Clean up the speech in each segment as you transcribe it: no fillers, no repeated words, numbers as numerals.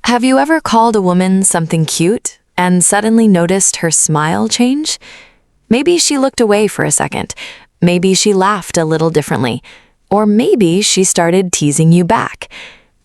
Have you ever called a woman something cute and suddenly noticed her smile change? Maybe she looked away for a second. Maybe she laughed a little differently. Or maybe she started teasing you back.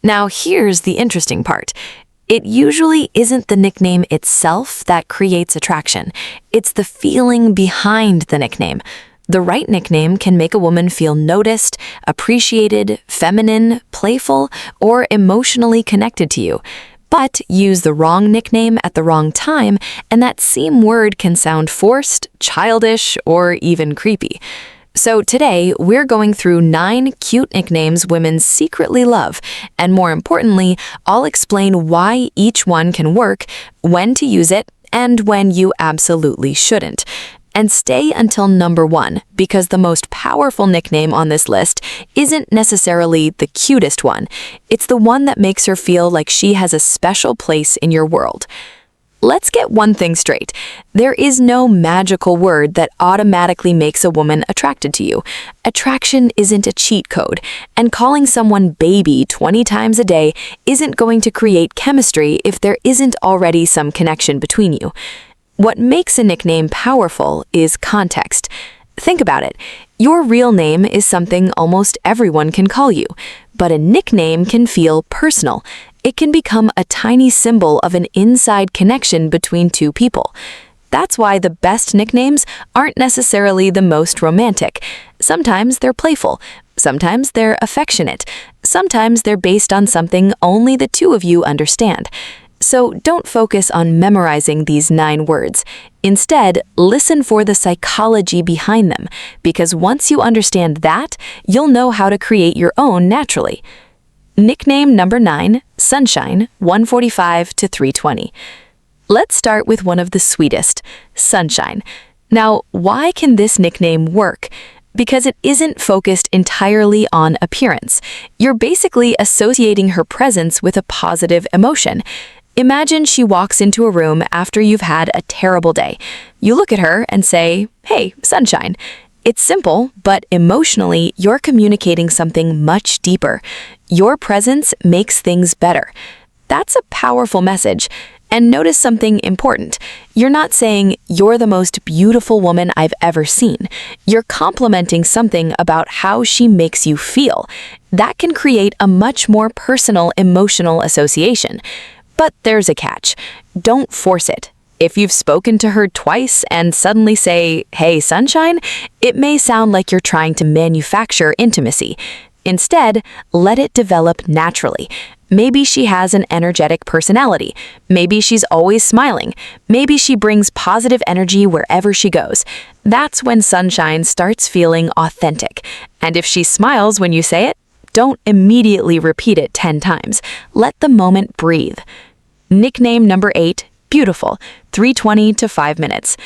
Now here's the interesting part. It usually isn't the nickname itself that creates attraction. It's the feeling behind the nickname. The right nickname can make a woman feel noticed, appreciated, feminine, playful, or emotionally connected to you. But use the wrong nickname at the wrong time, and that same word can sound forced, childish, or even creepy. So today, we're going through 9 cute nicknames women secretly love, and more importantly, I'll explain why each one can work, when to use it, and when you absolutely shouldn't. And stay until number 1, because the most powerful nickname on this list isn't necessarily the cutest one. It's the one that makes her feel like she has a special place in your world. Let's get one thing straight. There is no magical word that automatically makes a woman attracted to you. Attraction isn't a cheat code, and calling someone baby 20 times a day isn't going to create chemistry if there isn't already some connection between you. What makes a nickname powerful is context. Think about it. Your real name is something almost everyone can call you, but a nickname can feel personal. It can become a tiny symbol of an inside connection between two people. That's why the best nicknames aren't necessarily the most romantic. Sometimes they're playful. Sometimes they're affectionate. Sometimes they're based on something only the two of you understand. So don't focus on memorizing these 9 words. Instead, listen for the psychology behind them, because once you understand that, you'll know how to create your own naturally. Nickname number 9, Sunshine, 145 to 320. Let's start with one of the sweetest, Sunshine. Now, why can this nickname work? Because it isn't focused entirely on appearance. You're basically associating her presence with a positive emotion. Imagine she walks into a room after you've had a terrible day. You look at her and say, "Hey, Sunshine." It's simple, but emotionally, you're communicating something much deeper. Your presence makes things better. That's a powerful message. And notice something important. You're not saying, "You're the most beautiful woman I've ever seen." You're complimenting something about how she makes you feel. That can create a much more personal emotional association. But there's a catch. Don't force it. If you've spoken to her twice and suddenly say, "Hey, Sunshine," it may sound like you're trying to manufacture intimacy. Instead, let it develop naturally. Maybe she has an energetic personality. Maybe she's always smiling. Maybe she brings positive energy wherever she goes. That's when Sunshine starts feeling authentic. And if she smiles when you say it, don't immediately repeat it 10 times. Let the moment breathe. Nickname number 8, Beautiful, 320 to 5 minutes.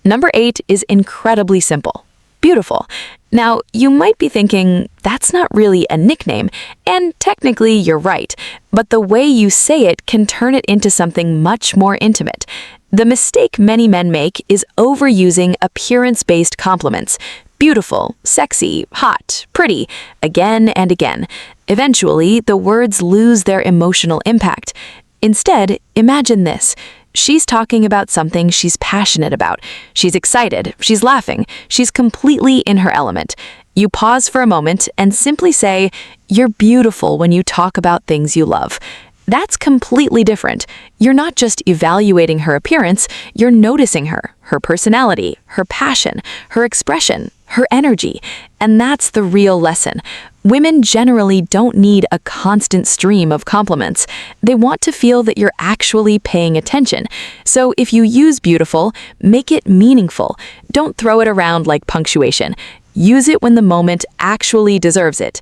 Number 8 is incredibly simple. Beautiful. Now, you might be thinking, that's not really a nickname, and technically you're right, but the way you say it can turn it into something much more intimate. The mistake many men make is overusing appearance-based compliments. Beautiful, sexy, hot, pretty, again and again. Eventually, the words lose their emotional impact. Instead, imagine this. She's talking about something she's passionate about. She's excited, she's laughing, she's completely in her element. You pause for a moment and simply say, "You're beautiful when you talk about things you love." That's completely different. You're not just evaluating her appearance, you're noticing her personality, her passion, her expression, her energy. And that's the real lesson. Women generally don't need a constant stream of compliments. They want to feel that you're actually paying attention. So if you use beautiful, make it meaningful. Don't throw it around like punctuation. Use it when the moment actually deserves it.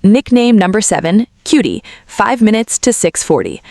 Nickname number 7, Cutie, 5 minutes to 6:40.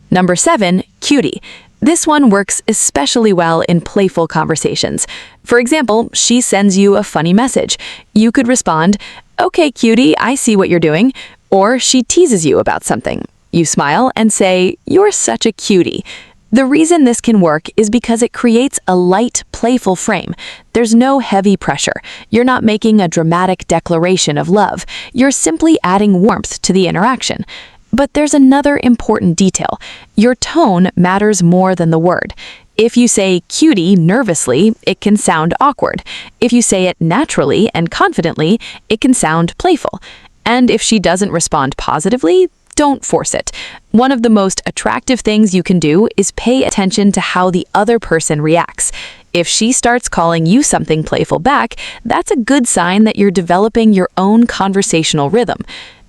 Number 7, Cutie. This one works especially well in playful conversations. For example, she sends you a funny message. You could respond, "Okay, cutie, I see what you're doing." Or she teases you about something. You smile and say, "You're such a cutie." The reason this can work is because it creates a light, playful frame. There's no heavy pressure. You're not making a dramatic declaration of love. You're simply adding warmth to the interaction. But there's another important detail. Your tone matters more than the word. If you say cutie nervously, it can sound awkward. If you say it naturally and confidently, it can sound playful. And if she doesn't respond positively, don't force it. One of the most attractive things you can do is pay attention to how the other person reacts. If she starts calling you something playful back, that's a good sign that you're developing your own conversational rhythm.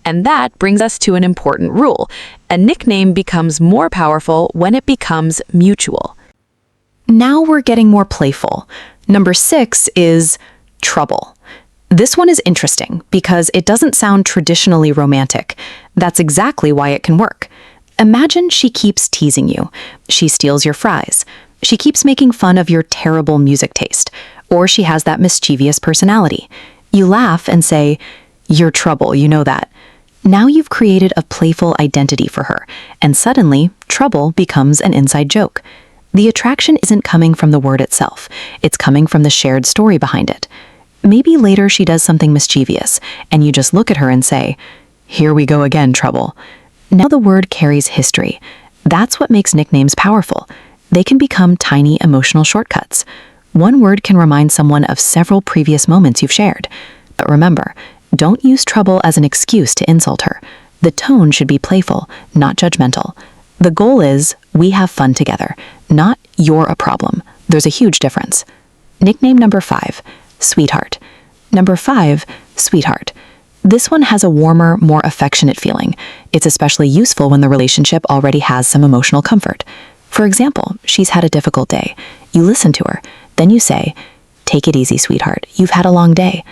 And that brings us to an important rule. A nickname becomes more powerful when it becomes mutual. Now we're getting more playful. Number 6 is trouble. This one is interesting because it doesn't sound traditionally romantic. That's exactly why it can work. Imagine she keeps teasing you. She steals your fries. She keeps making fun of your terrible music taste. Or she has that mischievous personality. You laugh and say, "You're trouble, you know that." Now you've created a playful identity for her, and suddenly, trouble becomes an inside joke. The attraction isn't coming from the word itself. It's coming from the shared story behind it. Maybe later she does something mischievous, and you just look at her and say, "Here we go again, trouble." Now the word carries history. That's what makes nicknames powerful. They can become tiny emotional shortcuts. One word can remind someone of several previous moments you've shared. But remember, don't use trouble as an excuse to insult her. The tone should be playful, not judgmental. The goal is, we have fun together, not you're a problem. There's a huge difference. Nickname number 5, sweetheart. Number 5, sweetheart. This one has a warmer, more affectionate feeling. It's especially useful when the relationship already has some emotional comfort. For example, she's had a difficult day. You listen to her, then you say, "Take it easy, sweetheart. You've had a long day."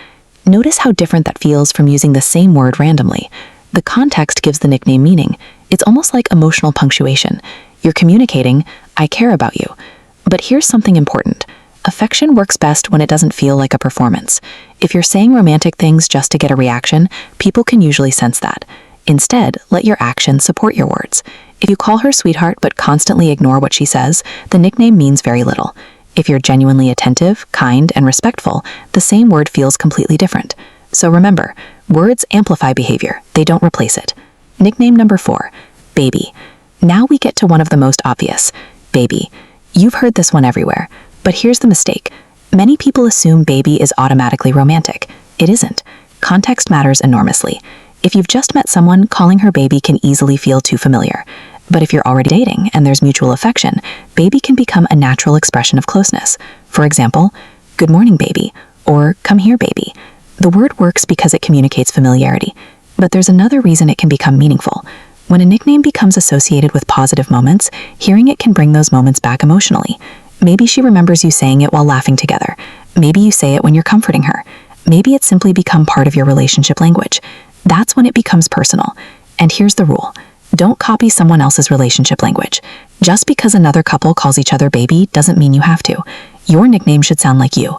Notice how different that feels from using the same word randomly. The context gives the nickname meaning. It's almost like emotional punctuation. You're communicating, "I care about you." But here's something important. Affection works best when it doesn't feel like a performance. If you're saying romantic things just to get a reaction, people can usually sense that. Instead, let your actions support your words. If you call her sweetheart but constantly ignore what she says, the nickname means very little. If you're genuinely attentive, kind, and respectful, the same word feels completely different. So remember, words amplify behavior, they don't replace it. Nickname number 4, baby. Now we get to one of the most obvious, baby. You've heard this one everywhere, but here's the mistake. Many people assume baby is automatically romantic. It isn't. Context matters enormously. If you've just met someone, calling her baby can easily feel too familiar. But if you're already dating and there's mutual affection, baby can become a natural expression of closeness. For example, "Good morning, baby," or "Come here, baby." The word works because it communicates familiarity. But there's another reason it can become meaningful. When a nickname becomes associated with positive moments, hearing it can bring those moments back emotionally. Maybe she remembers you saying it while laughing together. Maybe you say it when you're comforting her. Maybe it's simply become part of your relationship language. That's when it becomes personal. And here's the rule. Don't copy someone else's relationship language. Just because another couple calls each other baby doesn't mean you have to. Your nickname should sound like you.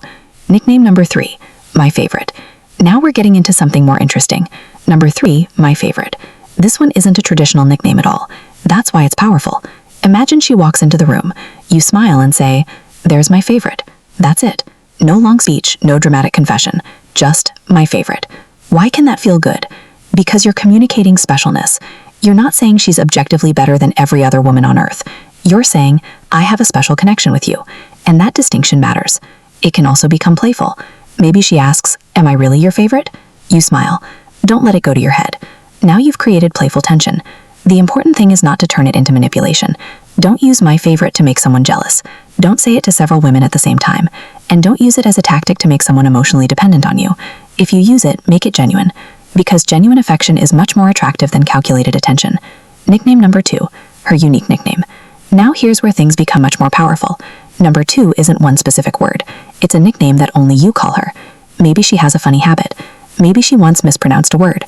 Nickname number 3, my favorite. Now we're getting into something more interesting. Number 3, my favorite. This one isn't a traditional nickname at all. That's why it's powerful. Imagine she walks into the room. You smile and say, "There's my favorite." That's it. No long speech, no dramatic confession. Just my favorite. Why can that feel good? Because you're communicating specialness. You're not saying she's objectively better than every other woman on earth. You're saying, "I have a special connection with you." And that distinction matters. It can also become playful. Maybe she asks, "Am I really your favorite?" You smile. Don't let it go to your head. Now you've created playful tension. The important thing is not to turn it into manipulation. Don't use my favorite to make someone jealous. Don't say it to several women at the same time. And don't use it as a tactic to make someone emotionally dependent on you. If you use it, make it genuine. Because genuine affection is much more attractive than calculated attention. Nickname number 2, her unique nickname. Now here's where things become much more powerful. Number 2 isn't one specific word. It's a nickname that only you call her. Maybe she has a funny habit. Maybe she once mispronounced a word.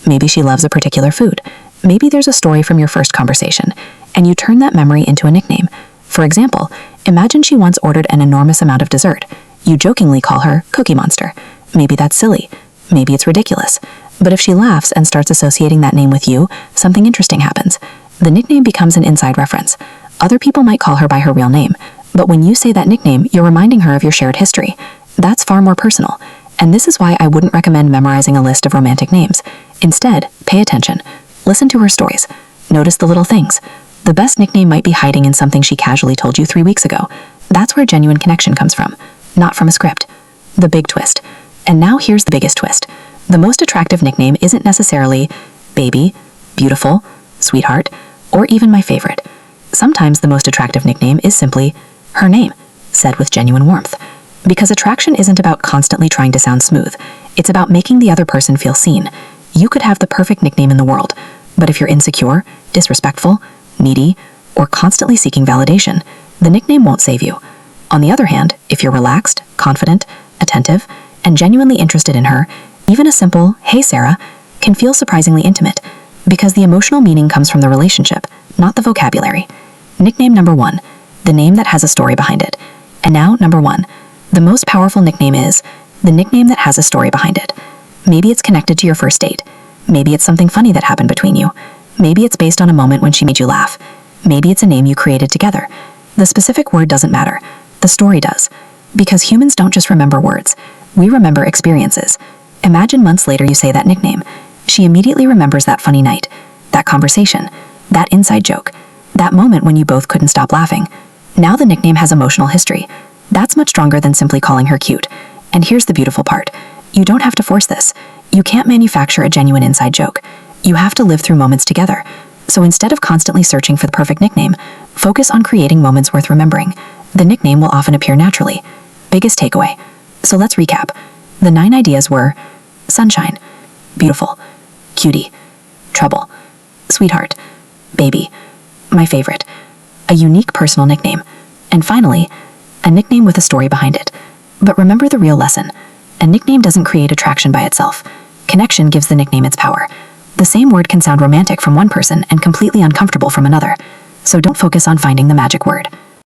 Maybe she loves a particular food. Maybe there's a story from your first conversation, and you turn that memory into a nickname. For example, imagine she once ordered an enormous amount of dessert. You jokingly call her Cookie Monster. Maybe that's silly. Maybe it's ridiculous. But if she laughs and starts associating that name with you, something interesting happens. The nickname becomes an inside reference. Other people might call her by her real name, but when you say that nickname, you're reminding her of your shared history. That's far more personal. And this is why I wouldn't recommend memorizing a list of romantic names. Instead, pay attention. Listen to her stories. Notice the little things. The best nickname might be hiding in something she casually told you 3 weeks ago. That's where genuine connection comes from, not from a script. The big twist. And now here's the biggest twist. The most attractive nickname isn't necessarily baby, beautiful, sweetheart, or even my favorite. Sometimes the most attractive nickname is simply her name, said with genuine warmth. Because attraction isn't about constantly trying to sound smooth. It's about making the other person feel seen. You could have the perfect nickname in the world, but if you're insecure, disrespectful, needy, or constantly seeking validation, the nickname won't save you. On the other hand, if you're relaxed, confident, attentive, and genuinely interested in her, even a simple, "Hey Sarah," can feel surprisingly intimate, because the emotional meaning comes from the relationship, not the vocabulary. Nickname number 1, the name that has a story behind it. And now, number 1, the most powerful nickname is the nickname that has a story behind it. Maybe it's connected to your first date. Maybe it's something funny that happened between you. Maybe it's based on a moment when she made you laugh. Maybe it's a name you created together. The specific word doesn't matter. The story does. Because humans don't just remember words. We remember experiences. Imagine months later you say that nickname. She immediately remembers that funny night, that conversation, that inside joke, that moment when you both couldn't stop laughing. Now the nickname has emotional history. That's much stronger than simply calling her cute. And here's the beautiful part. You don't have to force this. You can't manufacture a genuine inside joke. You have to live through moments together. So instead of constantly searching for the perfect nickname, focus on creating moments worth remembering. The nickname will often appear naturally. Biggest takeaway. So let's recap. The 9 ideas were sunshine, beautiful, cutie, trouble, sweetheart, baby, my favorite, a unique personal nickname, and finally, a nickname with a story behind it. But remember the real lesson. A nickname doesn't create attraction by itself. Connection gives the nickname its power. The same word can sound romantic from one person and completely uncomfortable from another. So don't focus on finding the magic word.